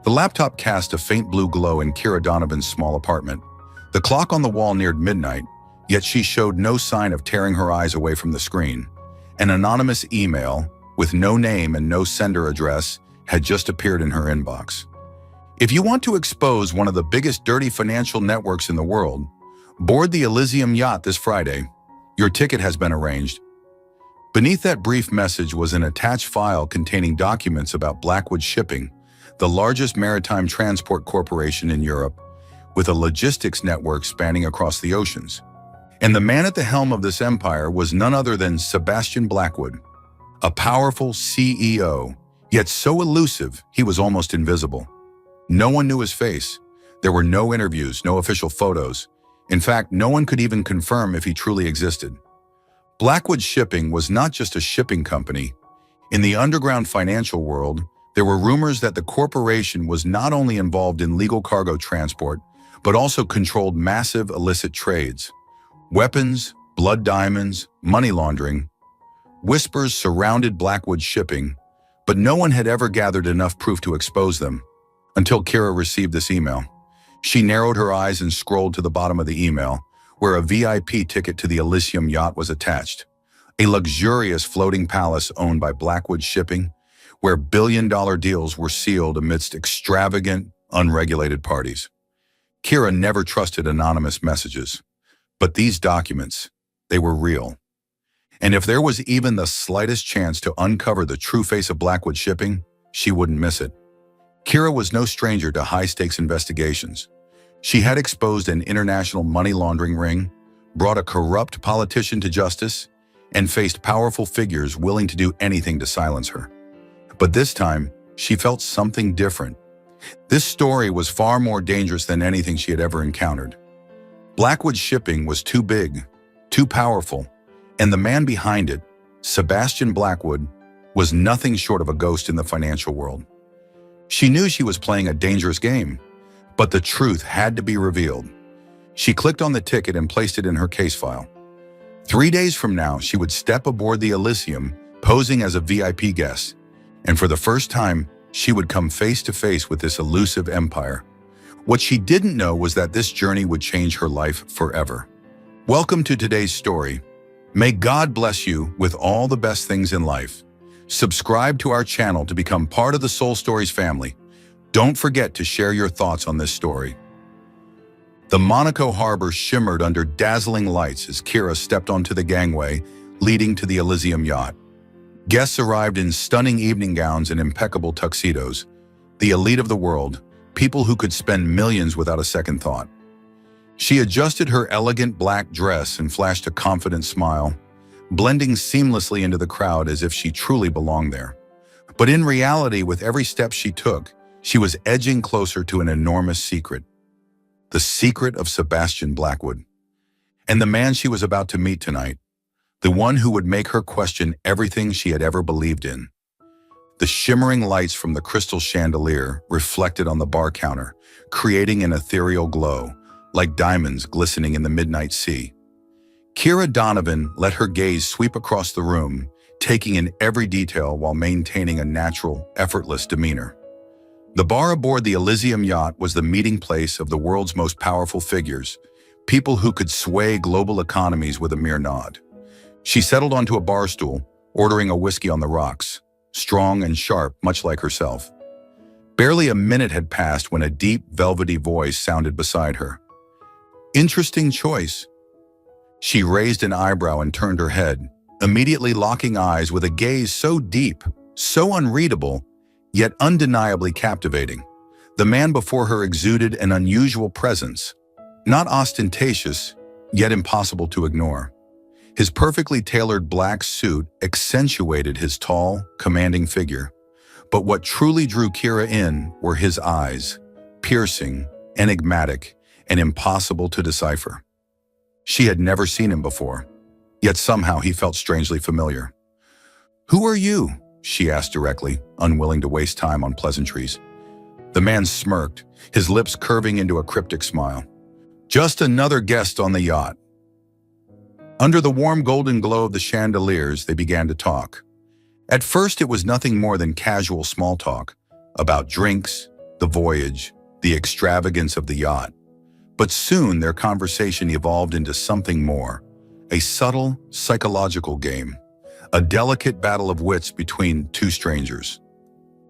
The laptop cast a faint blue glow in Kira Donovan's small apartment. The clock on the wall neared midnight, yet she showed no sign of tearing her eyes away from the screen. An anonymous email, with no name and no sender address, had just appeared in her inbox. If you want to expose one of the biggest dirty financial networks in the world, board the Elysium yacht this Friday. Your ticket has been arranged. Beneath that brief message was an attached file containing documents about Blackwood Shipping, the largest maritime transport corporation in Europe, with a logistics network spanning across the oceans. And the man at the helm of this empire was none other than Sebastian Blackwood, a powerful CEO, yet so elusive he was almost invisible. No one knew his face. There were no interviews, no official photos. In fact, no one could even confirm if he truly existed. Blackwood Shipping was not just a shipping company. In the underground financial world, there were rumors that the corporation was not only involved in legal cargo transport, but also controlled massive illicit trades. Weapons, blood diamonds, money laundering. Whispers surrounded Blackwood Shipping, but no one had ever gathered enough proof to expose them. Until Kira received this email. She narrowed her eyes and scrolled to the bottom of the email, where a VIP ticket to the Elysium yacht was attached. A luxurious floating palace owned by Blackwood Shipping, where billion-dollar deals were sealed amidst extravagant, unregulated parties. Kira never trusted anonymous messages. But these documents, they were real. And if there was even the slightest chance to uncover the true face of Blackwood Shipping, she wouldn't miss it. Kira was no stranger to high-stakes investigations. She had exposed an international money laundering ring, brought a corrupt politician to justice, and faced powerful figures willing to do anything to silence her. But this time, she felt something different. This story was far more dangerous than anything she had ever encountered. Blackwood Shipping was too big, too powerful, and the man behind it, Sebastian Blackwood, was nothing short of a ghost in the financial world. She knew she was playing a dangerous game, but the truth had to be revealed. She clicked on the ticket and placed it in her case file. 3 days from now, she would step aboard the Elysium, posing as a VIP guest, and for the first time, she would come face to face with this elusive empire. What she didn't know was that this journey would change her life forever. Welcome to today's story. May God bless you with all the best things in life. Subscribe to our channel to become part of the Soul Stories family. Don't forget to share your thoughts on this story. The Monaco harbor shimmered under dazzling lights as Kira stepped onto the gangway leading to the Elysium yacht. Guests arrived in stunning evening gowns and impeccable tuxedos. The elite of the world, people who could spend millions without a second thought. She adjusted her elegant black dress and flashed a confident smile, blending seamlessly into the crowd as if she truly belonged there. But in reality, with every step she took, she was edging closer to an enormous secret. The secret of Sebastian Blackwood. And the man she was about to meet tonight, the one who would make her question everything she had ever believed in. The shimmering lights from the crystal chandelier reflected on the bar counter, creating an ethereal glow, like diamonds glistening in the midnight sea. Kira Donovan let her gaze sweep across the room, taking in every detail while maintaining a natural, effortless demeanor. The bar aboard the Elysium yacht was the meeting place of the world's most powerful figures, people who could sway global economies with a mere nod. She settled onto a bar stool, ordering a whiskey on the rocks, strong and sharp, much like herself. Barely a minute had passed when a deep, velvety voice sounded beside her. "Interesting choice." She raised an eyebrow and turned her head, immediately locking eyes with a gaze so deep, so unreadable, yet undeniably captivating. The man before her exuded an unusual presence, not ostentatious, yet impossible to ignore. His perfectly tailored black suit accentuated his tall, commanding figure. But what truly drew Kira in were his eyes, piercing, enigmatic, and impossible to decipher. She had never seen him before, yet somehow he felt strangely familiar. "Who are you?" she asked directly, unwilling to waste time on pleasantries. The man smirked, his lips curving into a cryptic smile. "Just another guest on the yacht." Under the warm golden glow of the chandeliers, they began to talk. At first, it was nothing more than casual small talk about drinks, the voyage, the extravagance of the yacht. But soon their conversation evolved into something more, a subtle, psychological game, a delicate battle of wits between two strangers.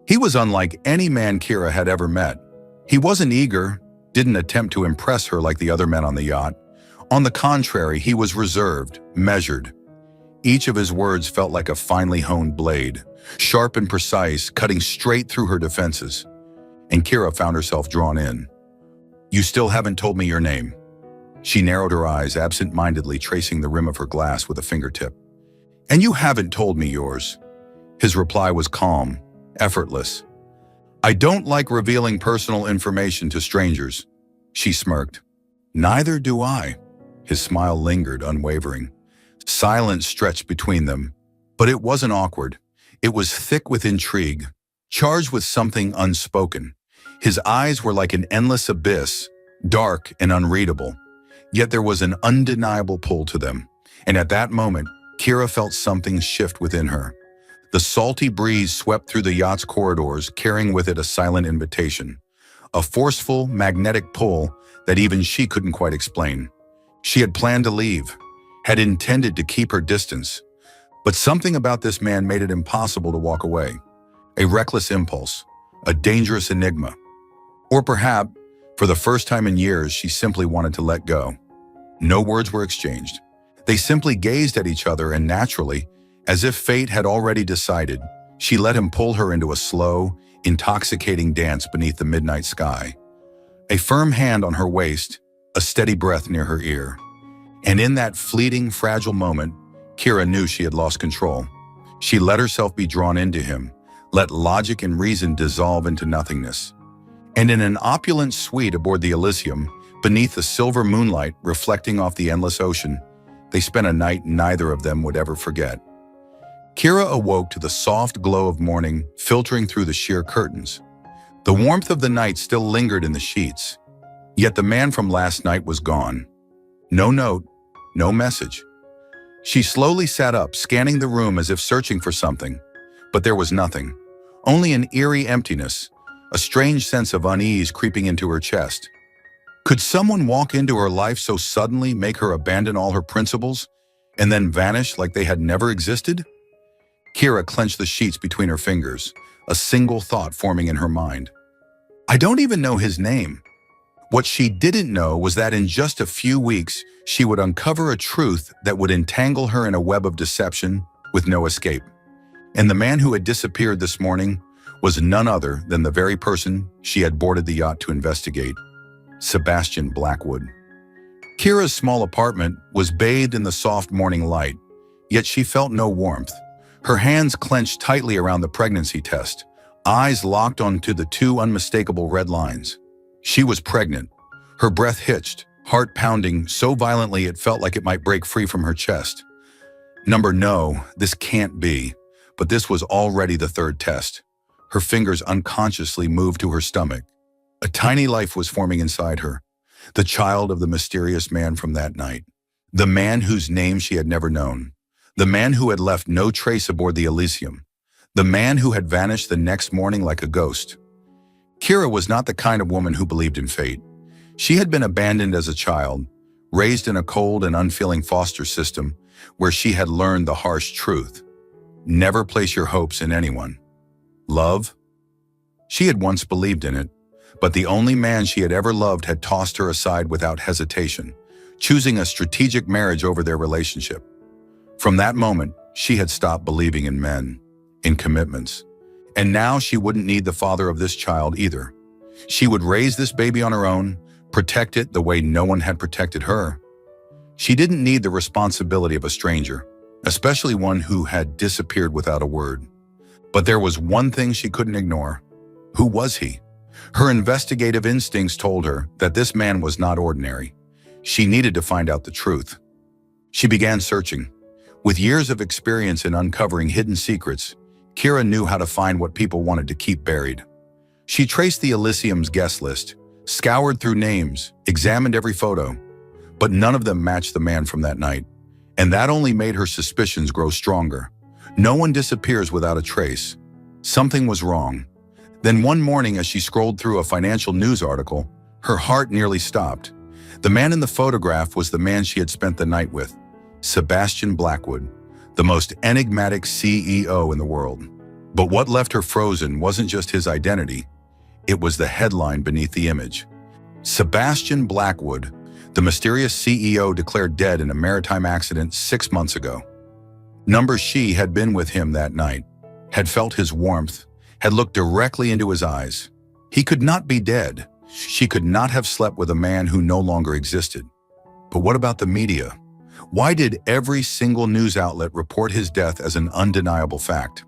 He was unlike any man Kira had ever met. He wasn't eager, didn't attempt to impress her like the other men on the yacht. On the contrary, he was reserved, measured. Each of his words felt like a finely honed blade, sharp and precise, cutting straight through her defenses. And Kira found herself drawn in. "You still haven't told me your name." She narrowed her eyes, absent-mindedly tracing the rim of her glass with a fingertip. "And you haven't told me yours." His reply was calm, effortless. "I don't like revealing personal information to strangers," she smirked. "Neither do I." His smile lingered, unwavering. Silence stretched between them, but it wasn't awkward. It was thick with intrigue, charged with something unspoken. His eyes were like an endless abyss, dark and unreadable. Yet there was an undeniable pull to them, and at that moment, Kira felt something shift within her. The salty breeze swept through the yacht's corridors, carrying with it a silent invitation, a forceful, magnetic pull that even she couldn't quite explain. She had planned to leave, had intended to keep her distance, but something about this man made it impossible to walk away. A reckless impulse, a dangerous enigma. Or perhaps, for the first time in years, she simply wanted to let go. No words were exchanged. They simply gazed at each other, and naturally, as if fate had already decided, she let him pull her into a slow, intoxicating dance beneath the midnight sky. A firm hand on her waist, a steady breath near her ear. And in that fleeting, fragile moment, Kira knew she had lost control. She let herself be drawn into him, let logic and reason dissolve into nothingness. And in an opulent suite aboard the Elysium, beneath the silver moonlight reflecting off the endless ocean, they spent a night neither of them would ever forget. Kira awoke to the soft glow of morning filtering through the sheer curtains. The warmth of the night still lingered in the sheets. Yet the man from last night was gone. No note, no message. She slowly sat up, scanning the room as if searching for something. But there was nothing. Only an eerie emptiness, a strange sense of unease creeping into her chest. Could someone walk into her life so suddenly, make her abandon all her principles, and then vanish like they had never existed? Kira clenched the sheets between her fingers, a single thought forming in her mind. I don't even know his name. What she didn't know was that in just a few weeks, she would uncover a truth that would entangle her in a web of deception with no escape. And the man who had disappeared this morning was none other than the very person she had boarded the yacht to investigate, Sebastian Blackwood. Kira's small apartment was bathed in the soft morning light, yet she felt no warmth. Her hands clenched tightly around the pregnancy test, eyes locked onto the two unmistakable red lines. She was pregnant. Her breath hitched, heart pounding so violently it felt like it might break free from her chest. No, this can't be. But this was already the third test. Her fingers unconsciously moved to her stomach. A tiny life was forming inside her, the child of the mysterious man from that night, the man whose name she had never known, the man who had left no trace aboard the Elysium, the man who had vanished the next morning like a ghost. Kira was not the kind of woman who believed in fate. She had been abandoned as a child, raised in a cold and unfeeling foster system where she had learned the harsh truth. Never place your hopes in anyone. Love? She had once believed in it, but the only man she had ever loved had tossed her aside without hesitation, choosing a strategic marriage over their relationship. From that moment, she had stopped believing in men, in commitments. And now she wouldn't need the father of this child either. She would raise this baby on her own, protect it the way no one had protected her. She didn't need the responsibility of a stranger, especially one who had disappeared without a word. But there was one thing she couldn't ignore. Who was he? Her investigative instincts told her that this man was not ordinary. She needed to find out the truth. She began searching. With years of experience in uncovering hidden secrets, Kira knew how to find what people wanted to keep buried. She traced the Elysium's guest list, scoured through names, examined every photo, but none of them matched the man from that night. And that only made her suspicions grow stronger. No one disappears without a trace. Something was wrong. Then one morning, as she scrolled through a financial news article, her heart nearly stopped. The man in the photograph was the man she had spent the night with, Sebastian Blackwood, the most enigmatic CEO in the world. But what left her frozen wasn't just his identity, it was the headline beneath the image. Sebastian Blackwood, the mysterious CEO declared dead in a maritime accident 6 months ago. She had been with him that night, had felt his warmth, had looked directly into his eyes. He could not be dead. She could not have slept with a man who no longer existed. But what about the media? Why did every single news outlet report his death as an undeniable fact?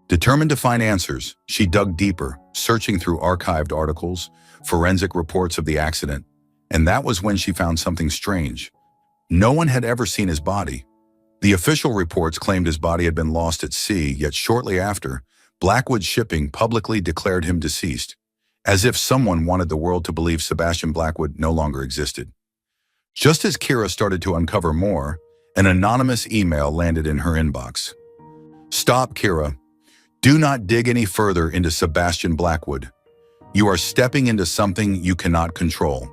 Determined to find answers, she dug deeper, searching through archived articles, forensic reports of the accident, and that was when she found something strange. No one had ever seen his body. The official reports claimed his body had been lost at sea, yet shortly after, Blackwood Shipping publicly declared him deceased, as if someone wanted the world to believe Sebastian Blackwood no longer existed. Just as Kira started to uncover more, an anonymous email landed in her inbox. "Stop, Kira. Do not dig any further into Sebastian Blackwood. You are stepping into something you cannot control."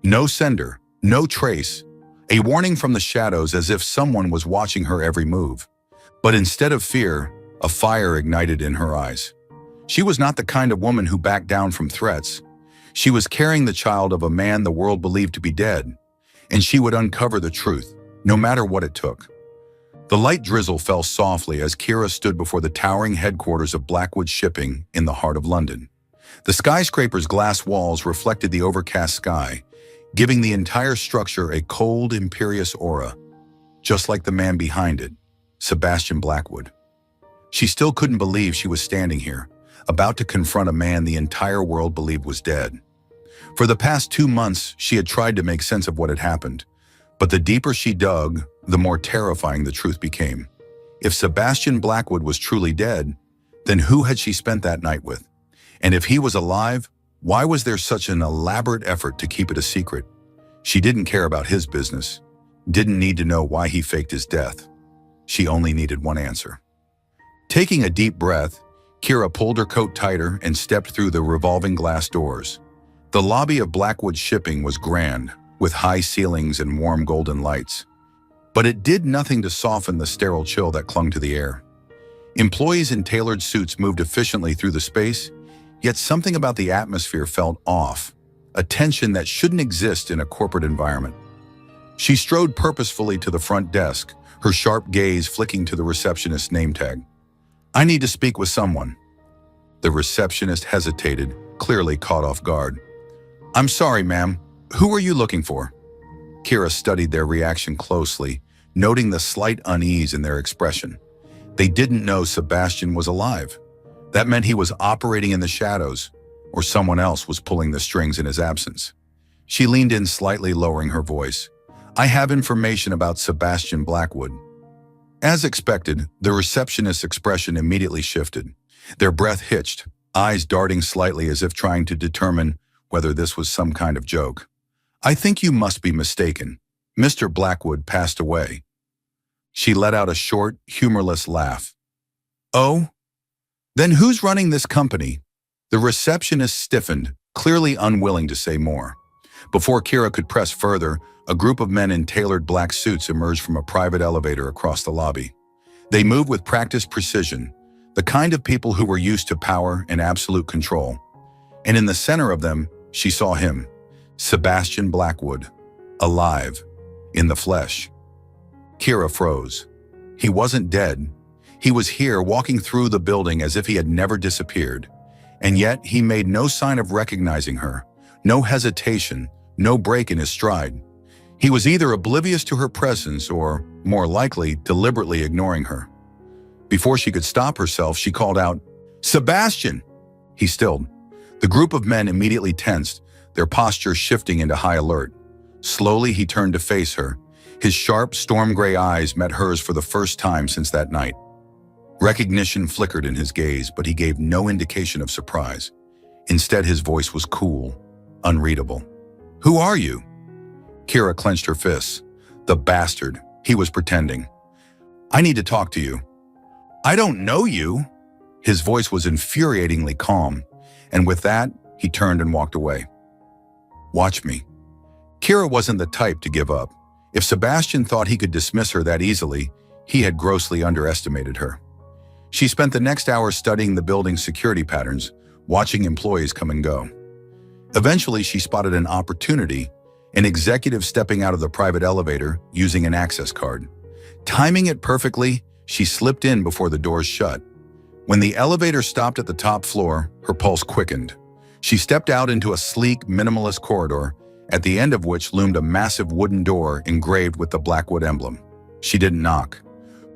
No sender, no trace, a warning from the shadows as if someone was watching her every move. But instead of fear, a fire ignited in her eyes. She was not the kind of woman who backed down from threats. She was carrying the child of a man the world believed to be dead, and she would uncover the truth, no matter what it took. The light drizzle fell softly as Kira stood before the towering headquarters of Blackwood Shipping in the heart of London. The skyscraper's glass walls reflected the overcast sky, giving the entire structure a cold, imperious aura, just like the man behind it, Sebastian Blackwood. She still couldn't believe she was standing here, about to confront a man the entire world believed was dead. For the past 2 months, she had tried to make sense of what had happened, but the deeper she dug, the more terrifying the truth became. If Sebastian Blackwood was truly dead, then who had she spent that night with? And if he was alive, why was there such an elaborate effort to keep it a secret? She didn't care about his business, didn't need to know why he faked his death. She only needed one answer. Taking a deep breath, Kira pulled her coat tighter and stepped through the revolving glass doors. The lobby of Blackwood Shipping was grand, with high ceilings and warm golden lights. But it did nothing to soften the sterile chill that clung to the air. Employees in tailored suits moved efficiently through the space, yet something about the atmosphere felt off, a tension that shouldn't exist in a corporate environment. She strode purposefully to the front desk, her sharp gaze flicking to the receptionist's name tag. "I need to speak with someone." The receptionist hesitated, clearly caught off guard. "I'm sorry, ma'am. Who are you looking for?" Kira studied their reaction closely, noting the slight unease in their expression. They didn't know Sebastian was alive. That meant he was operating in the shadows, or someone else was pulling the strings in his absence. She leaned in slightly, lowering her voice. "I have information about Sebastian Blackwood." As expected, the receptionist's expression immediately shifted. Their breath hitched, eyes darting slightly as if trying to determine whether this was some kind of joke. "I think you must be mistaken. Mr. Blackwood passed away." She let out a short, humorless laugh. "Oh? Then who's running this company?" The receptionist stiffened, clearly unwilling to say more. Before Kira could press further, a group of men in tailored black suits emerged from a private elevator across the lobby. They moved with practiced precision, the kind of people who were used to power and absolute control. And in the center of them, she saw him, Sebastian Blackwood, alive, in the flesh. Kira froze. He wasn't dead. He was here, walking through the building as if he had never disappeared. And yet, he made no sign of recognizing her, no hesitation, no break in his stride. He was either oblivious to her presence or, more likely, deliberately ignoring her. Before she could stop herself, she called out, "Sebastian!" He stilled. The group of men immediately tensed, their posture shifting into high alert. Slowly, he turned to face her. His sharp, storm-gray eyes met hers for the first time since that night. Recognition flickered in his gaze, but he gave no indication of surprise. Instead, his voice was cool, unreadable. "Who are you?" Kira clenched her fists. The bastard. He was pretending. "I need to talk to you." "I don't know you." His voice was infuriatingly calm, and with that, he turned and walked away. Watch me. Kira wasn't the type to give up. If Sebastian thought he could dismiss her that easily, he had grossly underestimated her. She spent the next hour studying the building's security patterns, watching employees come and go. Eventually, she spotted an opportunity, an executive stepping out of the private elevator using an access card. Timing it perfectly, she slipped in before the doors shut. When the elevator stopped at the top floor, her pulse quickened. She stepped out into a sleek, minimalist corridor, at the end of which loomed a massive wooden door engraved with the Blackwood emblem. She didn't knock.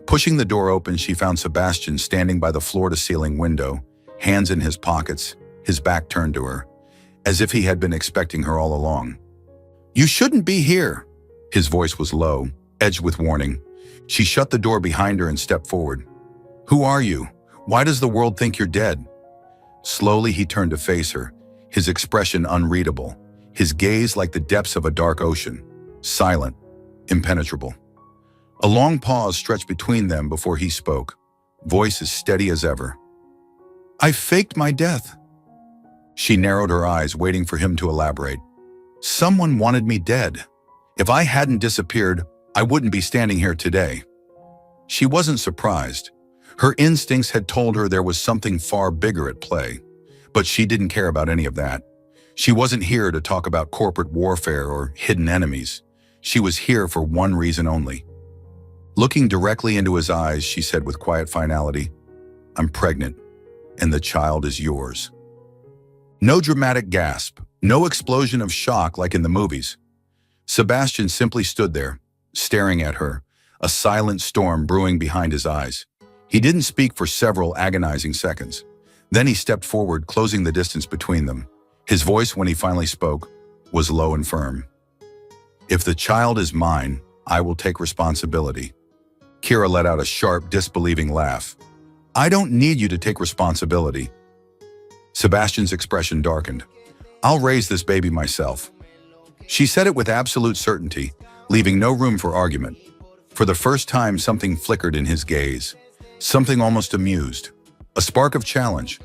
Pushing the door open, she found Sebastian standing by the floor-to-ceiling window, hands in his pockets, his back turned to her, as if he had been expecting her all along. "You shouldn't be here." His voice was low, edged with warning. She shut the door behind her and stepped forward. "Who are you? Why does the world think you're dead?" Slowly, he turned to face her, his expression unreadable, his gaze like the depths of a dark ocean, silent, impenetrable. A long pause stretched between them before he spoke, voice as steady as ever. "I faked my death." She narrowed her eyes, waiting for him to elaborate. "Someone wanted me dead. If I hadn't disappeared, I wouldn't be standing here today." She wasn't surprised. Her instincts had told her there was something far bigger at play, but she didn't care about any of that. She wasn't here to talk about corporate warfare or hidden enemies. She was here for one reason only. Looking directly into his eyes, she said with quiet finality, "I'm pregnant, and the child is yours." No dramatic gasp, no explosion of shock like in the movies. Sebastian simply stood there, staring at her, a silent storm brewing behind his eyes. He didn't speak for several agonizing seconds. Then he stepped forward, closing the distance between them. His voice, when he finally spoke, was low and firm. "If the child is mine, I will take responsibility." Kira let out a sharp, disbelieving laugh. "I don't need you to take responsibility." Sebastian's expression darkened. "I'll raise this baby myself." She said it with absolute certainty, leaving no room for argument. For the first time, something flickered in his gaze. Something almost amused. A spark of challenge.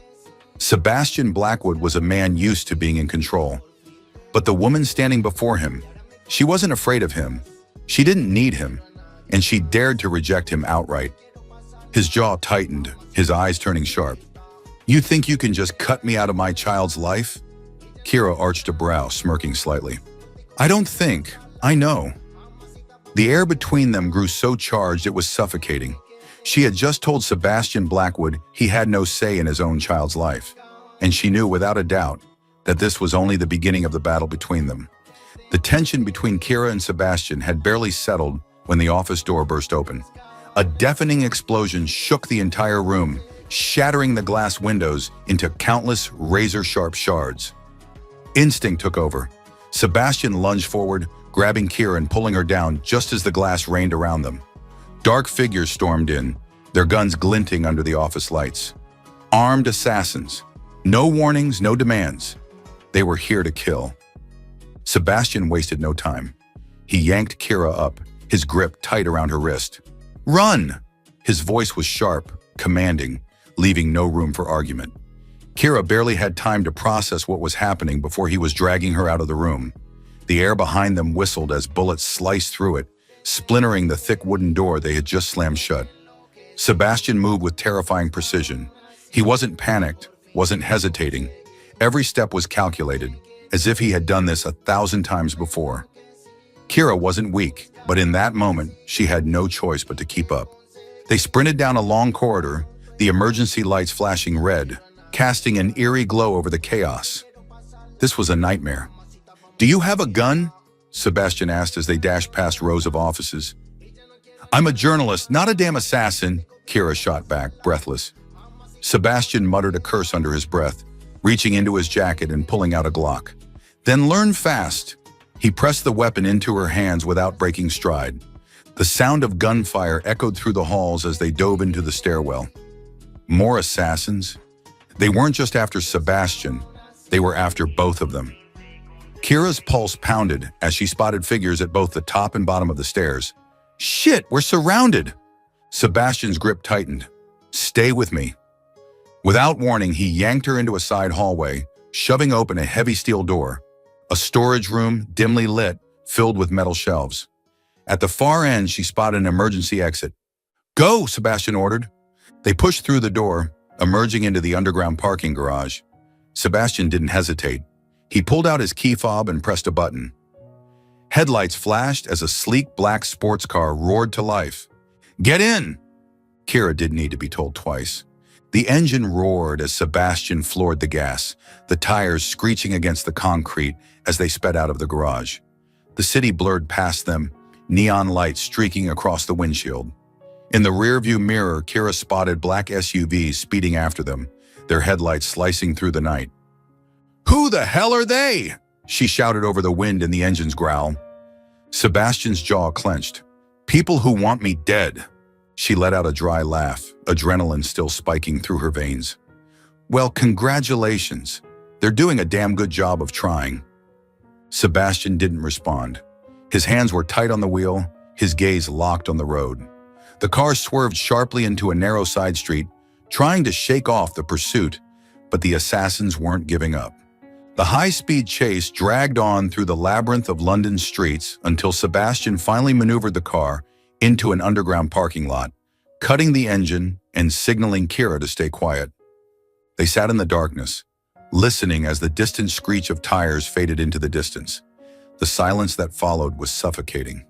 Sebastian Blackwood was a man used to being in control. But the woman standing before him, she wasn't afraid of him. She didn't need him, and she dared to reject him outright. His jaw tightened, his eyes turning sharp. "You think you can just cut me out of my child's life?" Kira arched a brow, smirking slightly. "I don't think. I know." The air between them grew so charged it was suffocating. She had just told Sebastian Blackwood he had no say in his own child's life, and she knew without a doubt that this was only the beginning of the battle between them. The tension between Kira and Sebastian had barely settled when the office door burst open. A deafening explosion shook the entire room, shattering the glass windows into countless razor-sharp shards. Instinct took over. Sebastian lunged forward, grabbing Kira and pulling her down just as the glass rained around them. Dark figures stormed in, their guns glinting under the office lights. Armed assassins. No warnings, no demands. They were here to kill. Sebastian wasted no time. He yanked Kira up, his grip tight around her wrist. "Run!" His voice was sharp, commanding, leaving no room for argument. Kira barely had time to process what was happening before he was dragging her out of the room. The air behind them whistled as bullets sliced through it, splintering the thick wooden door they had just slammed shut. Sebastian moved with terrifying precision. He wasn't panicked, wasn't hesitating. Every step was calculated, as if he had done this 1,000 times before. Kira wasn't weak, but in that moment, she had no choice but to keep up. They sprinted down a long corridor, the emergency lights flashing red, casting an eerie glow over the chaos. This was a nightmare. "Do you have a gun?" Sebastian asked as they dashed past rows of offices. "I'm a journalist, not a damn assassin," Kira shot back, breathless. Sebastian muttered a curse under his breath, reaching into his jacket and pulling out a Glock. "Then learn fast." He pressed the weapon into her hands without breaking stride. The sound of gunfire echoed through the halls as they dove into the stairwell. More assassins? They weren't just after Sebastian, they were after both of them. Kira's pulse pounded as she spotted figures at both the top and bottom of the stairs. "Shit, we're surrounded!" Sebastian's grip tightened. "Stay with me." Without warning, he yanked her into a side hallway, shoving open a heavy steel door. A storage room, dimly lit, filled with metal shelves. At the far end, she spotted an emergency exit. "Go," Sebastian ordered. They pushed through the door, emerging into the underground parking garage. Sebastian didn't hesitate. He pulled out his key fob and pressed a button. Headlights flashed as a sleek black sports car roared to life. "Get in!" Kira didn't need to be told twice. The engine roared as Sebastian floored the gas, the tires screeching against the concrete as they sped out of the garage. The city blurred past them, neon lights streaking across the windshield. In the rearview mirror, Kira spotted black SUVs speeding after them, their headlights slicing through the night. "Who the hell are they?" she shouted over the wind and the engine's growl. Sebastian's jaw clenched. "People who want me dead." She let out a dry laugh, adrenaline still spiking through her veins. "Well, congratulations. They're doing a damn good job of trying." Sebastian didn't respond. His hands were tight on the wheel, his gaze locked on the road. The car swerved sharply into a narrow side street, trying to shake off the pursuit, but the assassins weren't giving up. The high-speed chase dragged on through the labyrinth of London's streets until Sebastian finally maneuvered the car into an underground parking lot, cutting the engine and signaling Kira to stay quiet. They sat in the darkness, listening as the distant screech of tires faded into the distance. The silence that followed was suffocating.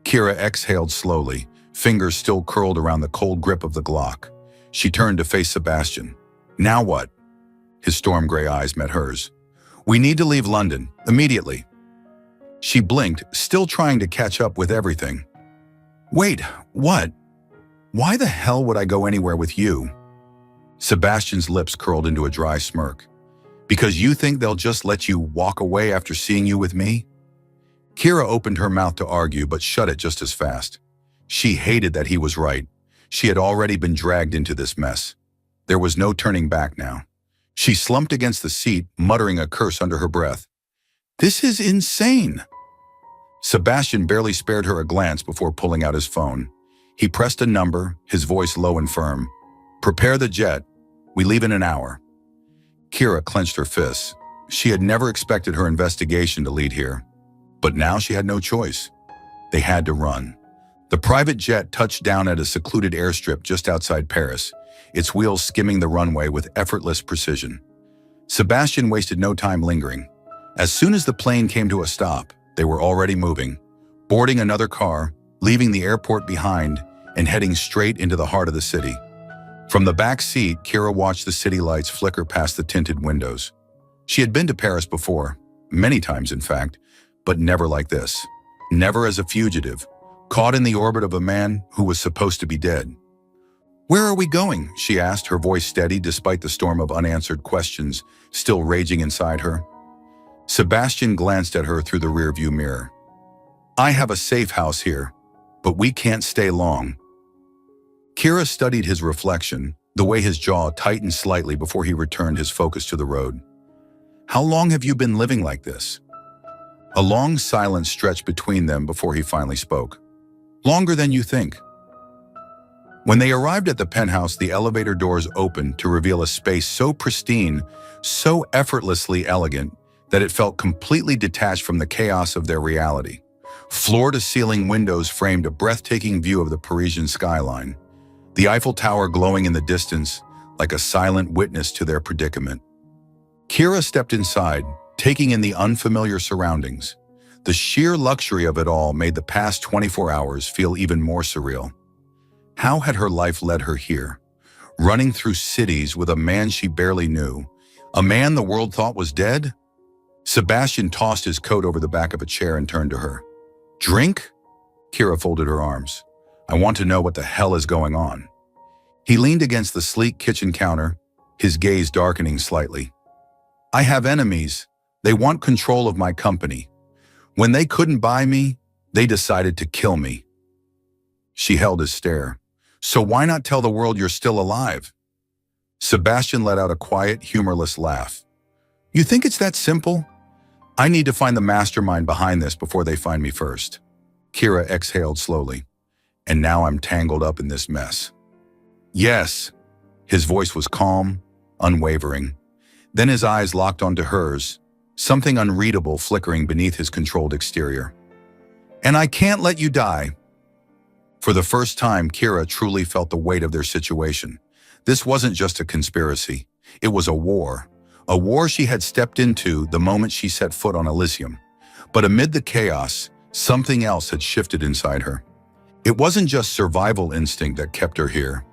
Kira exhaled slowly, fingers still curled around the cold grip of the Glock. She turned to face Sebastian. "Now what?" His storm gray eyes met hers. "We need to leave London, immediately." She blinked, still trying to catch up with everything. "Wait, what? Why the hell would I go anywhere with you?" Sebastian's lips curled into a dry smirk. "Because you think they'll just let you walk away after seeing you with me?" Kira opened her mouth to argue, but shut it just as fast. She hated that he was right. She had already been dragged into this mess. There was no turning back now. She slumped against the seat, muttering a curse under her breath. "This is insane!" Sebastian barely spared her a glance before pulling out his phone. He pressed a number, his voice low and firm. "Prepare the jet. We leave in an hour." Kira clenched her fists. She had never expected her investigation to lead here. But now she had no choice. They had to run. The private jet touched down at a secluded airstrip just outside Paris, its wheels skimming the runway with effortless precision. Sebastian wasted no time lingering. As soon as the plane came to a stop, they were already moving, boarding another car, leaving the airport behind, and heading straight into the heart of the city. From the back seat, Kira watched the city lights flicker past the tinted windows. She had been to Paris before, many times in fact, but never like this. Never as a fugitive, caught in the orbit of a man who was supposed to be dead. "Where are we going?" she asked, her voice steady despite the storm of unanswered questions still raging inside her. Sebastian glanced at her through the rearview mirror. "I have a safe house here, but we can't stay long." Kira studied his reflection, the way his jaw tightened slightly before he returned his focus to the road. "How long have you been living like this?" A long silence stretched between them before he finally spoke. "Longer than you think." When they arrived at the penthouse, the elevator doors opened to reveal a space so pristine, so effortlessly elegant, that it felt completely detached from the chaos of their reality. Floor-to-ceiling windows framed a breathtaking view of the Parisian skyline, the Eiffel Tower glowing in the distance like a silent witness to their predicament. Kira stepped inside, taking in the unfamiliar surroundings. The sheer luxury of it all made the past 24 hours feel even more surreal. How had her life led her here? Running through cities with a man she barely knew, a man the world thought was dead? Sebastian tossed his coat over the back of a chair and turned to her. "Drink?" Kira folded her arms. "I want to know what the hell is going on." He leaned against the sleek kitchen counter, his gaze darkening slightly. "I have enemies. They want control of my company. When they couldn't buy me, they decided to kill me." She held his stare. "So why not tell the world you're still alive?" Sebastian let out a quiet, humorless laugh. "You think it's that simple? I need to find the mastermind behind this before they find me first." Kira exhaled slowly. "And now I'm tangled up in this mess." "Yes." His voice was calm, unwavering. Then his eyes locked onto hers, something unreadable flickering beneath his controlled exterior. "And I can't let you die." For the first time, Kira truly felt the weight of their situation. This wasn't just a conspiracy. It was a war she had stepped into the moment she set foot on Elysium. But amid the chaos, something else had shifted inside her. It wasn't just survival instinct that kept her here.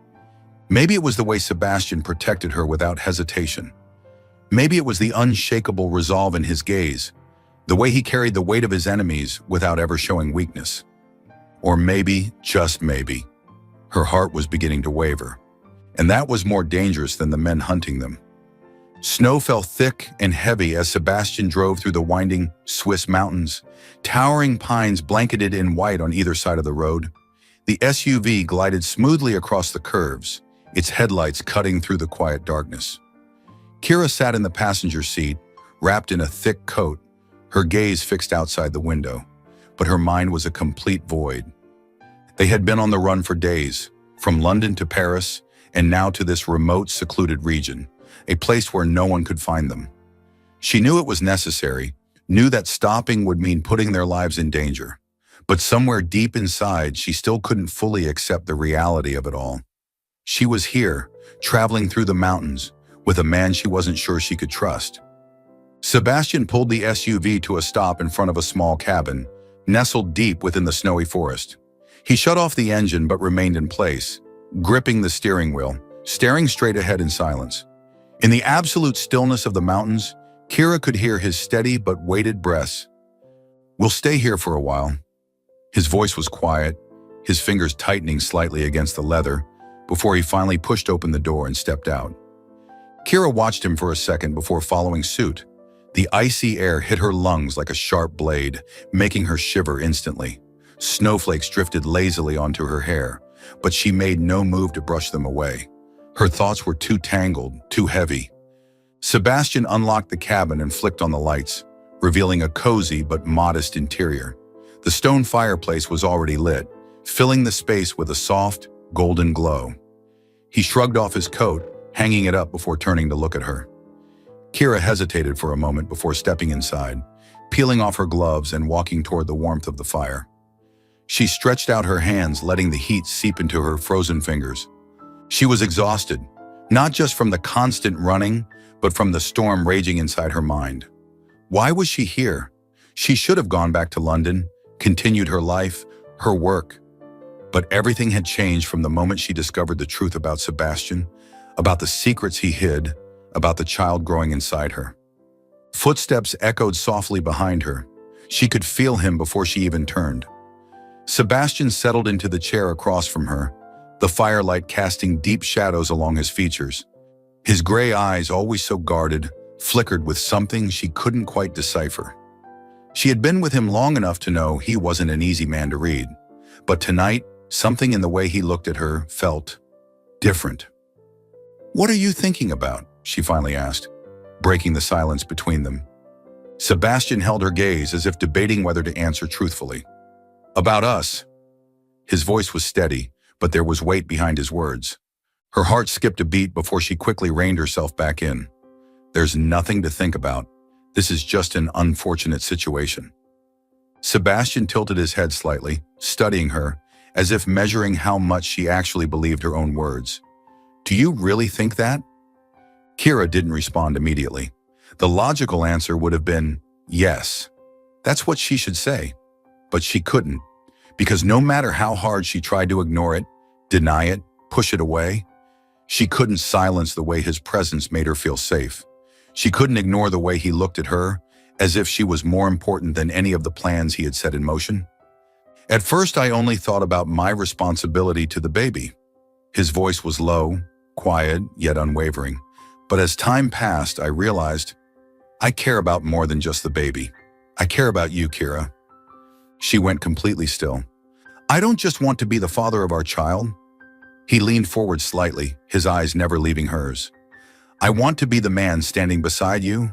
Maybe it was the way Sebastian protected her without hesitation. Maybe it was the unshakable resolve in his gaze, the way he carried the weight of his enemies without ever showing weakness. Or maybe, just maybe, her heart was beginning to waver, and that was more dangerous than the men hunting them. Snow fell thick and heavy as Sebastian drove through the winding Swiss mountains, towering pines blanketed in white on either side of the road. The SUV glided smoothly across the curves, its headlights cutting through the quiet darkness. Kira sat in the passenger seat, wrapped in a thick coat, her gaze fixed outside the window, but her mind was a complete void. They had been on the run for days, from London to Paris, and now to this remote, secluded region, a place where no one could find them. She knew it was necessary, knew that stopping would mean putting their lives in danger, but somewhere deep inside, she still couldn't fully accept the reality of it all. She was here, traveling through the mountains, with a man she wasn't sure she could trust. Sebastian pulled the SUV to a stop in front of a small cabin, nestled deep within the snowy forest. He shut off the engine but remained in place, gripping the steering wheel, staring straight ahead in silence. In the absolute stillness of the mountains, Kira could hear his steady but weighted breaths. "We'll stay here for a while." His voice was quiet, his fingers tightening slightly against the leather, before he finally pushed open the door and stepped out. Kira watched him for a second before following suit. The icy air hit her lungs like a sharp blade, making her shiver instantly. Snowflakes drifted lazily onto her hair, but she made no move to brush them away. Her thoughts were too tangled, too heavy. Sebastian unlocked the cabin and flicked on the lights, revealing a cozy but modest interior. The stone fireplace was already lit, filling the space with a soft, golden glow. He shrugged off his coat, hanging it up before turning to look at her. Kira hesitated for a moment before stepping inside, peeling off her gloves and walking toward the warmth of the fire. She stretched out her hands, letting the heat seep into her frozen fingers. She was exhausted, not just from the constant running, but from the storm raging inside her mind. Why was she here? She should have gone back to London, continued her life, her work. But everything had changed from the moment she discovered the truth about Sebastian, about the secrets he hid, about the child growing inside her. Footsteps echoed softly behind her. She could feel him before she even turned. Sebastian settled into the chair across from her, the firelight casting deep shadows along his features. His gray eyes, always so guarded, flickered with something she couldn't quite decipher. She had been with him long enough to know he wasn't an easy man to read, but tonight, something in the way he looked at her felt different. "What are you thinking about?" she finally asked, breaking the silence between them. Sebastian held her gaze as if debating whether to answer truthfully. "About us." His voice was steady, but there was weight behind his words. Her heart skipped a beat before she quickly reined herself back in. "There's nothing to think about. This is just an unfortunate situation." Sebastian tilted his head slightly, studying her, as if measuring how much she actually believed her own words. "Do you really think that?" Kira didn't respond immediately. The logical answer would have been, yes. That's what she should say. But she couldn't, because no matter how hard she tried to ignore it, deny it, push it away, she couldn't silence the way his presence made her feel safe. She couldn't ignore the way he looked at her, as if she was more important than any of the plans he had set in motion. "At first, I only thought about my responsibility to the baby." His voice was low, quiet, yet unwavering. "But as time passed, I realized I care about more than just the baby. I care about you, Kira." She went completely still. "I don't just want to be the father of our child." He leaned forward slightly, his eyes never leaving hers. "I want to be the man standing beside you."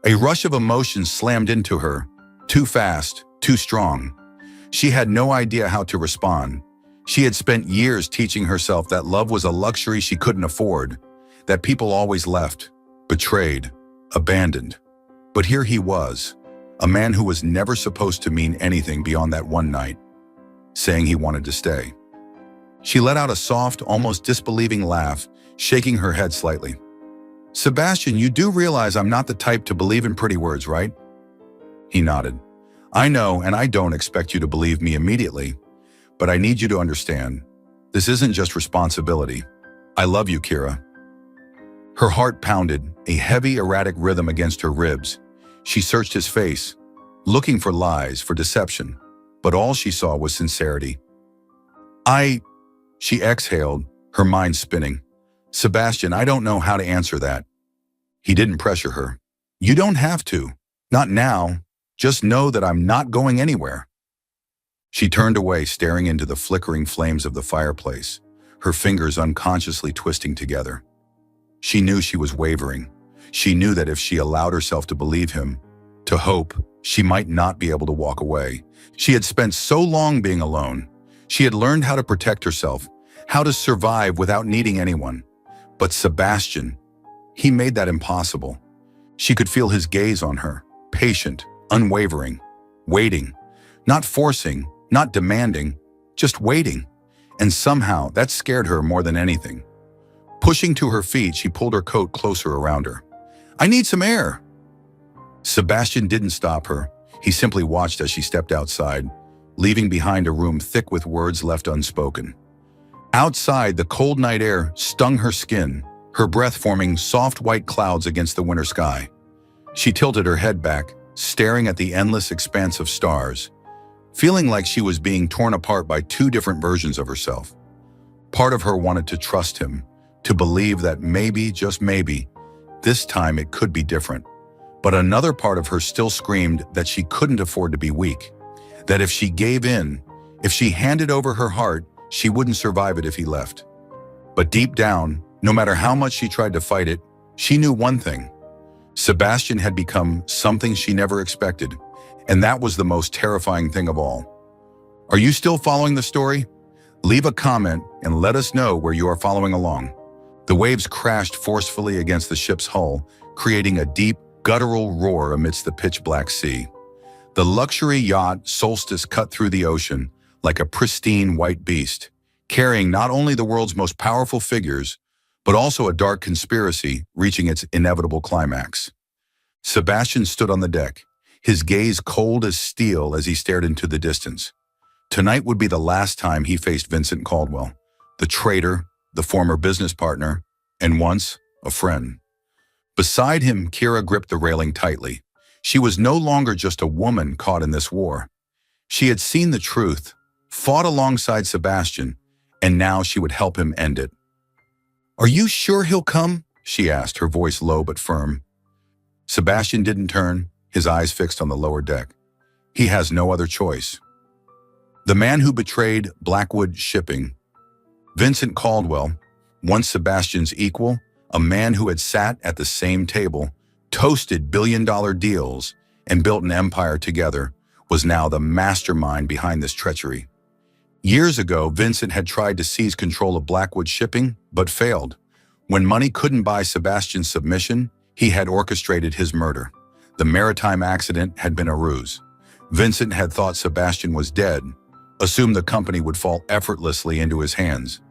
A rush of emotion slammed into her, too fast, too strong. She had no idea how to respond. She had spent years teaching herself that love was a luxury she couldn't afford, that people always left, betrayed, abandoned. But here he was, a man who was never supposed to mean anything beyond that one night, saying he wanted to stay. She let out a soft, almost disbelieving laugh, shaking her head slightly. "Sebastian, you do realize I'm not the type to believe in pretty words, right?" He nodded. "I know, and I don't expect you to believe me immediately, but I need you to understand, this isn't just responsibility. I love you, Kira." Her heart pounded, a heavy, erratic rhythm against her ribs. She searched his face, looking for lies, for deception, but all she saw was sincerity. She exhaled, her mind spinning. "Sebastian, I don't know how to answer that." He didn't pressure her. "You don't have to. Not now. Just know that I'm not going anywhere." She turned away, staring into the flickering flames of the fireplace, her fingers unconsciously twisting together. She knew she was wavering. She knew that if she allowed herself to believe him, to hope, she might not be able to walk away. She had spent so long being alone. She had learned how to protect herself, how to survive without needing anyone. But Sebastian, he made that impossible. She could feel his gaze on her, patient, unwavering, waiting, not forcing, not demanding, just waiting. And somehow that scared her more than anything. Pushing to her feet, she pulled her coat closer around her. "I need some air." Sebastian didn't stop her. He simply watched as she stepped outside, leaving behind a room thick with words left unspoken. Outside, the cold night air stung her skin, her breath forming soft white clouds against the winter sky. She tilted her head back, staring at the endless expanse of stars, feeling like she was being torn apart by two different versions of herself. Part of her wanted to trust him, to believe that maybe, just maybe, this time it could be different. But another part of her still screamed that she couldn't afford to be weak, that if she gave in, if she handed over her heart, she wouldn't survive it if he left. But deep down, no matter how much she tried to fight it, she knew one thing. Sebastian had become something she never expected, and that was the most terrifying thing of all. Are you still following the story? Leave a comment and let us know where you are following along. The waves crashed forcefully against the ship's hull, creating a deep, guttural roar amidst the pitch-black sea. The luxury yacht Solstice cut through the ocean like a pristine white beast, carrying not only the world's most powerful figures, but also a dark conspiracy reaching its inevitable climax. Sebastian stood on the deck, his gaze cold as steel as he stared into the distance. Tonight would be the last time he faced Vincent Caldwell, the traitor, the former business partner, and once a friend. Beside him, Kira gripped the railing tightly. She was no longer just a woman caught in this war. She had seen the truth, fought alongside Sebastian, and now she would help him end it. "Are you sure he'll come?" she asked, her voice low but firm. Sebastian didn't turn, his eyes fixed on the lower deck. He has no other choice. The man who betrayed Blackwood Shipping, Vincent Caldwell, once Sebastian's equal, a man who had sat at the same table, toasted billion-dollar deals, and built an empire together, was now the mastermind behind this treachery. Years ago, Vincent had tried to seize control of Blackwood Shipping, but failed. When money couldn't buy Sebastian's submission, he had orchestrated his murder. The maritime accident had been a ruse. Vincent had thought Sebastian was dead, assumed the company would fall effortlessly into his hands.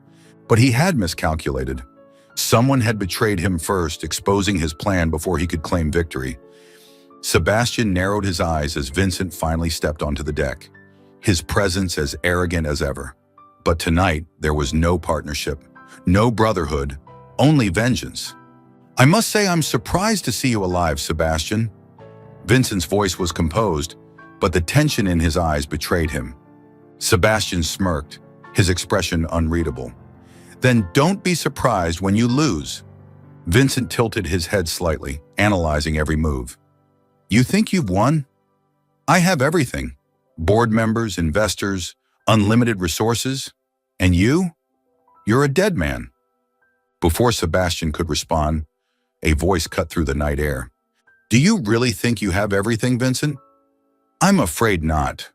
But he had miscalculated. Someone had betrayed him first, exposing his plan before he could claim victory. Sebastian narrowed his eyes as Vincent finally stepped onto the deck, his presence as arrogant as ever. But tonight, there was no partnership, no brotherhood, only vengeance. "I must say I'm surprised to see you alive, Sebastian." Vincent's voice was composed, but the tension in his eyes betrayed him. Sebastian smirked, his expression unreadable. "Then don't be surprised when you lose." Vincent tilted his head slightly, analyzing every move. "You think you've won? I have everything. Board members, investors, unlimited resources. And you? You're a dead man." Before Sebastian could respond, a voice cut through the night air. "Do you really think you have everything, Vincent?" "I'm afraid not."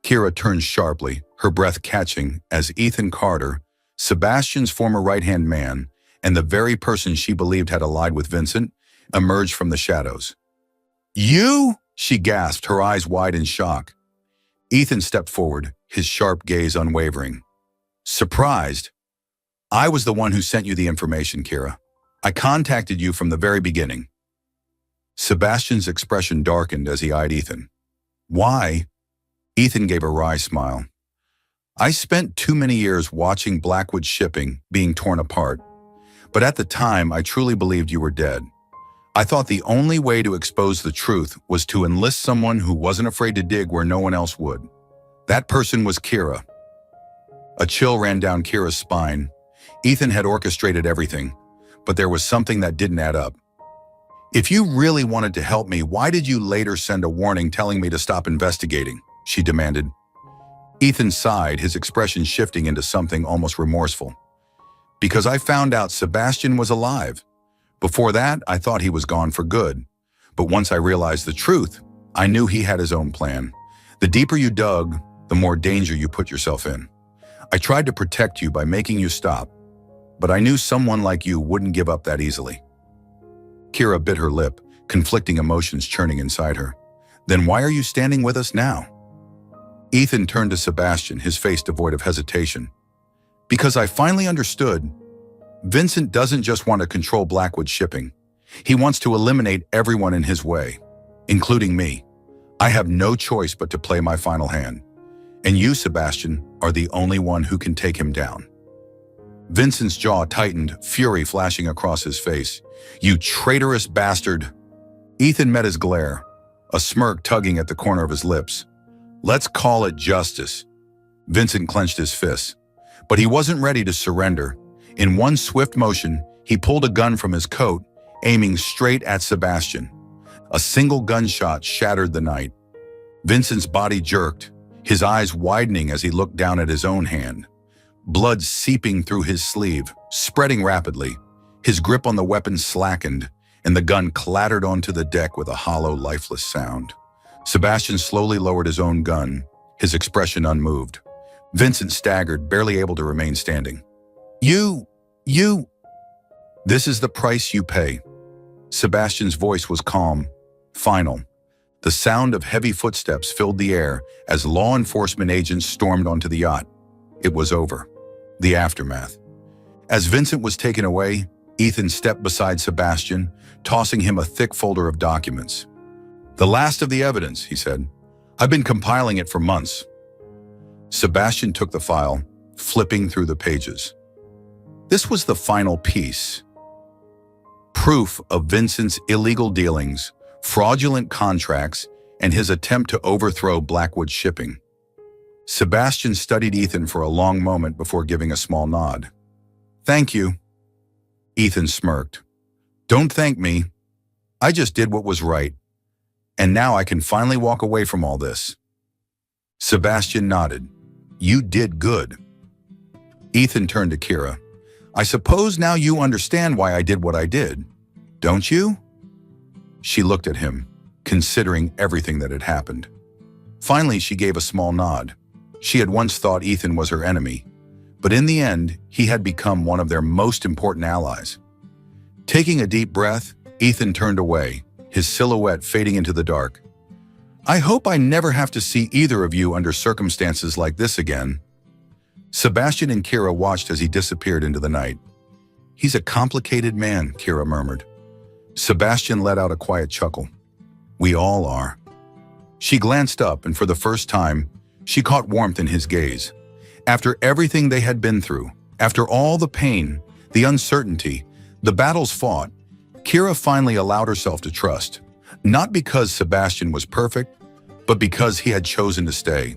Kira turned sharply, her breath catching, as Ethan Carter, Sebastian's former right-hand man, and the very person she believed had allied with Vincent, emerged from the shadows. "You?" she gasped, her eyes wide in shock. Ethan stepped forward, his sharp gaze unwavering. "Surprised? I was the one who sent you the information, Kira. I contacted you from the very beginning." Sebastian's expression darkened as he eyed Ethan. "Why?" Ethan gave a wry smile. "I spent too many years watching Blackwood Shipping being torn apart, but at the time I truly believed you were dead. I thought the only way to expose the truth was to enlist someone who wasn't afraid to dig where no one else would. That person was Kira." A chill ran down Kira's spine. Ethan had orchestrated everything, but there was something that didn't add up. "If you really wanted to help me, why did you later send a warning telling me to stop investigating?" she demanded. Ethan sighed, his expression shifting into something almost remorseful. "Because I found out Sebastian was alive. Before that, I thought he was gone for good. But once I realized the truth, I knew he had his own plan. The deeper you dug, the more danger you put yourself in. I tried to protect you by making you stop, but I knew someone like you wouldn't give up that easily." Kira bit her lip, conflicting emotions churning inside her. "Then why are you standing with us now?" Ethan turned to Sebastian, his face devoid of hesitation. "Because I finally understood. Vincent doesn't just want to control Blackwood Shipping. He wants to eliminate everyone in his way, including me. I have no choice but to play my final hand. And you, Sebastian, are the only one who can take him down." Vincent's jaw tightened, fury flashing across his face. "You traitorous bastard!" Ethan met his glare, a smirk tugging at the corner of his lips. "Let's call it justice." Vincent clenched his fists, but he wasn't ready to surrender. In one swift motion, he pulled a gun from his coat, aiming straight at Sebastian. A single gunshot shattered the night. Vincent's body jerked, his eyes widening as he looked down at his own hand. Blood seeping through his sleeve, spreading rapidly. His grip on the weapon slackened, and the gun clattered onto the deck with a hollow, lifeless sound. Sebastian slowly lowered his own gun, his expression unmoved. Vincent staggered, barely able to remain standing. You... This is the price you pay." Sebastian's voice was calm, final. The sound of heavy footsteps filled the air as law enforcement agents stormed onto the yacht. It was over. The aftermath. As Vincent was taken away, Ethan stepped beside Sebastian, tossing him a thick folder of documents. "The last of the evidence," he said. "I've been compiling it for months." Sebastian took the file, flipping through the pages. This was the final piece. Proof of Vincent's illegal dealings, fraudulent contracts, and his attempt to overthrow Blackwood Shipping. Sebastian studied Ethan for a long moment before giving a small nod. "Thank you." Ethan smirked. "Don't thank me. I just did what was right. And now I can finally walk away from all this." Sebastian nodded. "You did good." Ethan turned to Kira. "I suppose now you understand why I did what I did, don't you?" She looked at him, considering everything that had happened. Finally, she gave a small nod. She had once thought Ethan was her enemy, but in the end, he had become one of their most important allies. Taking a deep breath, Ethan turned away, his silhouette fading into the dark. "I hope I never have to see either of you under circumstances like this again." Sebastian and Kira watched as he disappeared into the night. "He's a complicated man," Kira murmured. Sebastian let out a quiet chuckle. "We all are." She glanced up, and for the first time, she caught warmth in his gaze. After everything they had been through, after all the pain, the uncertainty, the battles fought, Kira finally allowed herself to trust. Not because Sebastian was perfect, but because he had chosen to stay.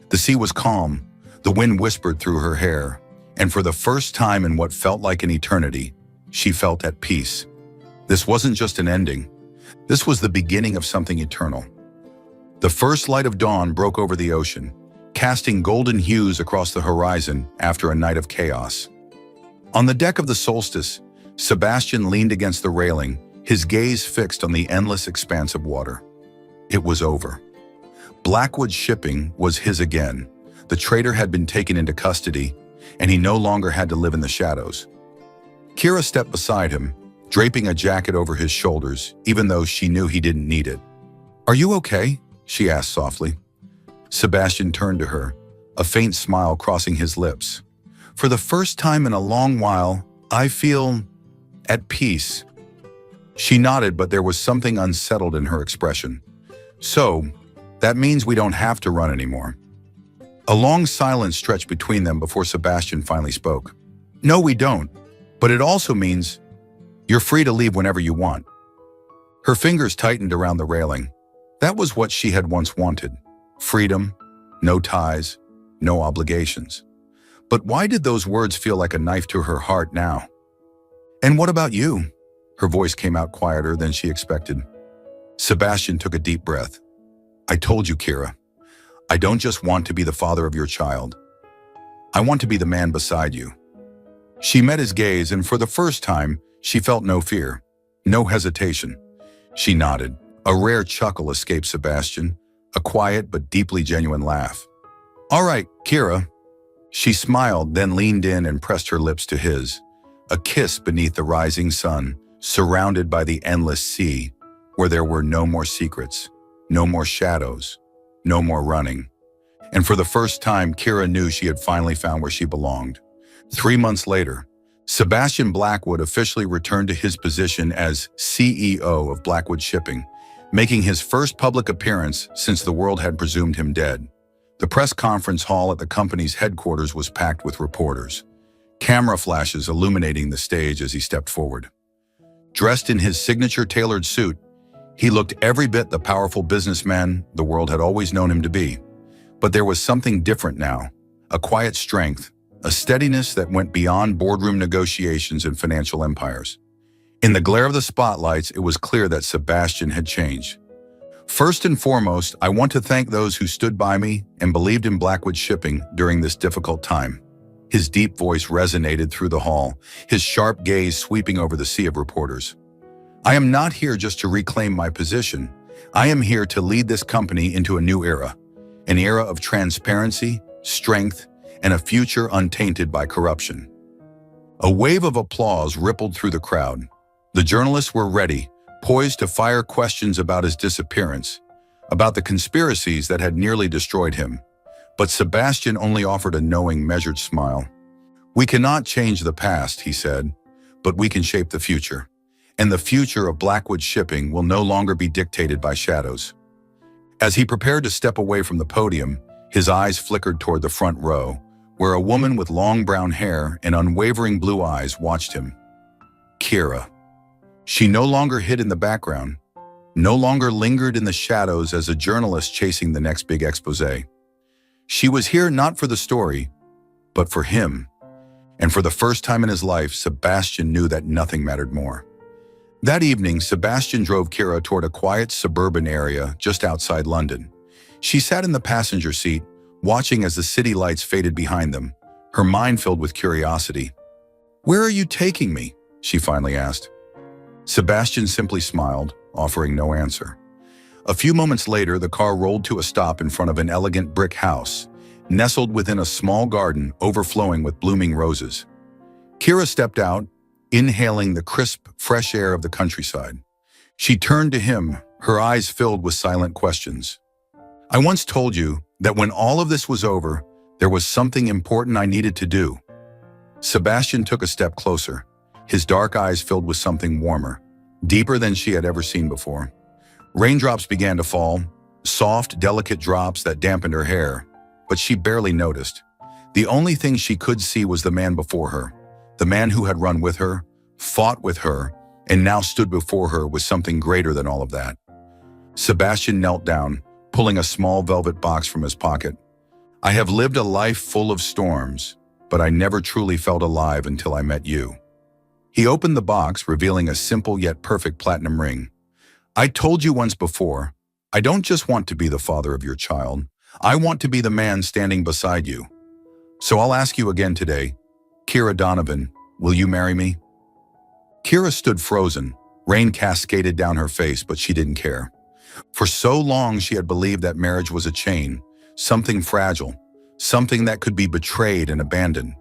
The sea was calm. The wind whispered through her hair, and for the first time in what felt like an eternity, she felt at peace. This wasn't just an ending. This was the beginning of something eternal. The first light of dawn broke over the ocean, casting golden hues across the horizon after a night of chaos. On the deck of the Solstice, Sebastian leaned against the railing, his gaze fixed on the endless expanse of water. It was over. Blackwood Shipping was his again. The trader had been taken into custody, and he no longer had to live in the shadows. Kira stepped beside him, draping a jacket over his shoulders, even though she knew he didn't need it. "Are you okay?" she asked softly. Sebastian turned to her, a faint smile crossing his lips. "For the first time in a long while, I feel at peace." She nodded, but there was something unsettled in her expression. "So, that means we don't have to run anymore." A long silence stretched between them before Sebastian finally spoke. "No, we don't, but it also means you're free to leave whenever you want." Her fingers tightened around the railing. That was what she had once wanted. Freedom, no ties, no obligations. But why did those words feel like a knife to her heart now? "And what about you?" Her voice came out quieter than she expected. Sebastian took a deep breath. "I told you, Kira. I don't just want to be the father of your child. I want to be the man beside you." She met his gaze, and for the first time, she felt no fear, no hesitation. She nodded. A rare chuckle escaped Sebastian, a quiet but deeply genuine laugh. "All right, Kira." She smiled, then leaned in and pressed her lips to his. A kiss beneath the rising sun, surrounded by the endless sea, where there were no more secrets, no more shadows, no more running. And for the first time, Kira knew she had finally found where she belonged. 3 months later, Sebastian Blackwood officially returned to his position as CEO of Blackwood Shipping, making his first public appearance since the world had presumed him dead. The press conference hall at the company's headquarters was packed with reporters, camera flashes illuminating the stage as he stepped forward. Dressed in his signature tailored suit, he looked every bit the powerful businessman the world had always known him to be. But there was something different now, a quiet strength, a steadiness that went beyond boardroom negotiations and financial empires. In the glare of the spotlights, it was clear that Sebastian had changed. "First and foremost, I want to thank those who stood by me and believed in Blackwood Shipping during this difficult time." His deep voice resonated through the hall, his sharp gaze sweeping over the sea of reporters. "I am not here just to reclaim my position. I am here to lead this company into a new era, an era of transparency, strength, and a future untainted by corruption." A wave of applause rippled through the crowd. The journalists were ready, poised to fire questions about his disappearance, about the conspiracies that had nearly destroyed him. But Sebastian only offered a knowing, measured smile. "We cannot change the past," he said, "but we can shape the future. And the future of Blackwood Shipping will no longer be dictated by shadows." As he prepared to step away from the podium, his eyes flickered toward the front row, where a woman with long brown hair and unwavering blue eyes watched him. Kira. She no longer hid in the background, no longer lingered in the shadows as a journalist chasing the next big expose. She was here not for the story, but for him. And for the first time in his life, Sebastian knew that nothing mattered more. That evening, Sebastian drove Kira toward a quiet suburban area just outside London. She sat in the passenger seat, watching as the city lights faded behind them, her mind filled with curiosity. "Where are you taking me?" she finally asked. Sebastian simply smiled, offering no answer. A few moments later, the car rolled to a stop in front of an elegant brick house, nestled within a small garden overflowing with blooming roses. Kira stepped out, inhaling the crisp, fresh air of the countryside. She turned to him, her eyes filled with silent questions. "I once told you that when all of this was over, there was something important I needed to do." Sebastian took a step closer, his dark eyes filled with something warmer, deeper than she had ever seen before. Raindrops began to fall, soft, delicate drops that dampened her hair, but she barely noticed. The only thing she could see was the man before her, the man who had run with her, fought with her, and now stood before her with something greater than all of that. Sebastian knelt down, pulling a small velvet box from his pocket. "I have lived a life full of storms, but I never truly felt alive until I met you." He opened the box, revealing a simple yet perfect platinum ring. "I told you once before, I don't just want to be the father of your child. I want to be the man standing beside you. So I'll ask you again today, Kira Donovan, will you marry me?" Kira stood frozen. Rain cascaded down her face, but she didn't care. For so long, she had believed that marriage was a chain, something fragile, something that could be betrayed and abandoned.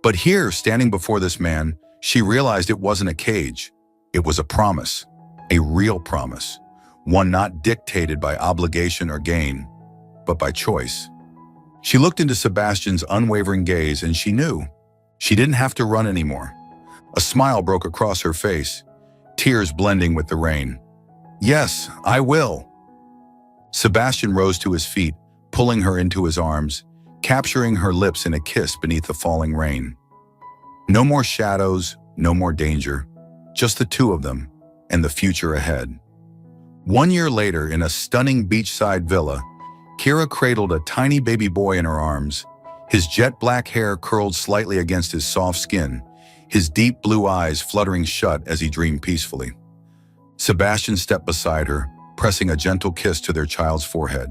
But here, standing before this man, she realized it wasn't a cage. It was a promise, a real promise, one not dictated by obligation or gain, but by choice. She looked into Sebastian's unwavering gaze and she knew she didn't have to run anymore. A smile broke across her face, tears blending with the rain. "Yes, I will." Sebastian rose to his feet, pulling her into his arms, capturing her lips in a kiss beneath the falling rain. No more shadows, no more danger, just the two of them and the future ahead. 1 year later, in a stunning beachside villa, Kira cradled a tiny baby boy in her arms, his jet black hair curled slightly against his soft skin, his deep blue eyes fluttering shut as he dreamed peacefully. Sebastian stepped beside her, pressing a gentle kiss to their child's forehead.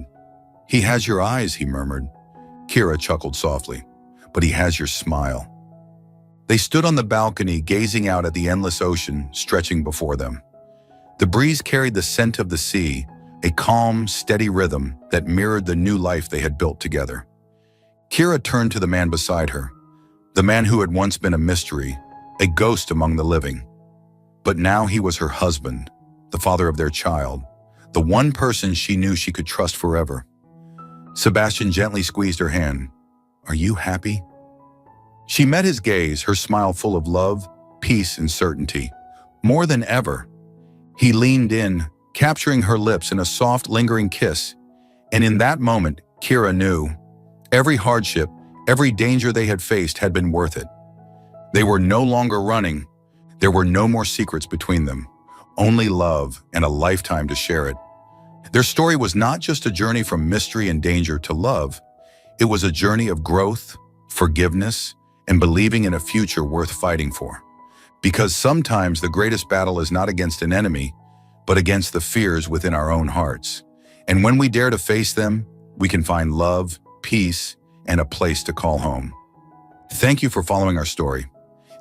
"He has your eyes," he murmured. Kira chuckled softly. "But he has your smile." They stood on the balcony, gazing out at the endless ocean stretching before them. The breeze carried the scent of the sea, a calm, steady rhythm that mirrored the new life they had built together. Kira turned to the man beside her, the man who had once been a mystery, a ghost among the living. But now he was her husband, the father of their child, the one person she knew she could trust forever. Sebastian gently squeezed her hand. "Are you happy?" She met his gaze, her smile full of love, peace, and certainty. More than ever, he leaned in, capturing her lips in a soft, lingering kiss. And in that moment, Kira knew every hardship, every danger they had faced had been worth it. They were no longer running. There were no more secrets between them, only love and a lifetime to share it. Their story was not just a journey from mystery and danger to love. It was a journey of growth, forgiveness, and believing in a future worth fighting for. Because sometimes the greatest battle is not against an enemy, but against the fears within our own hearts. And when we dare to face them, we can find love, peace, and a place to call home. Thank you for following our story.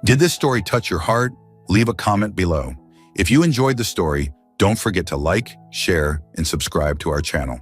Did this story touch your heart? Leave a comment below. If you enjoyed the story, don't forget to like, share, and subscribe to our channel.